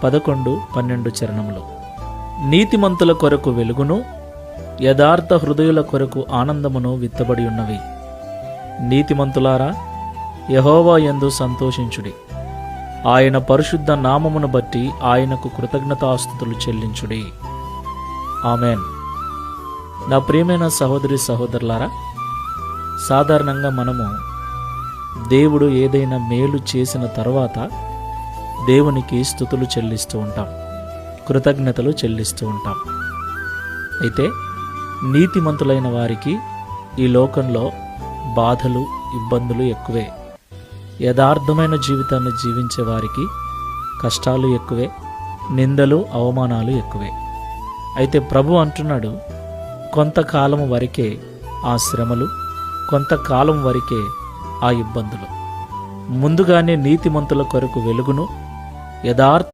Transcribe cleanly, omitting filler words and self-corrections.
11-12 చరణములు. నీతిమంతుల కొరకు వెలుగును, యథార్థ హృదయుల కొరకు ఆనందమును విత్తబడి ఉన్నవి. నీతిమంతులారా, యెహోవా యందు సంతోషించుడి. ఆయన పరిశుద్ధ నామమును బట్టి ఆయనకు కృతజ్ఞతాస్తుతులు చెల్లించుడి. ఆమెన్. నా ప్రియమైన సహోదరి సహోదరులారా, సాధారణంగా మనము దేవుడు ఏదైనా మేలు చేసిన తర్వాత దేవునికి స్తుతులు చెల్లిస్తూ ఉంటాం, కృతజ్ఞతలు చెల్లిస్తూ ఉంటాం. అయితే నీతిమంతులైన వారికి ఈ లోకంలో బాధలు, ఇబ్బందులు ఎక్కువే. యథార్థమైన జీవితాన్ని జీవించే వారికి కష్టాలు ఎక్కువే, నిందలు, అవమానాలు ఎక్కువే. అయితే ప్రభు అంటున్నాడు, కొంతకాలం వరకే ఆ శ్రమలు, కొంతకాలం వరకే ఆ ఇబ్బందులు. ముందుగానే నీతిమంతుల కొరకు వెలుగును, యథార్థ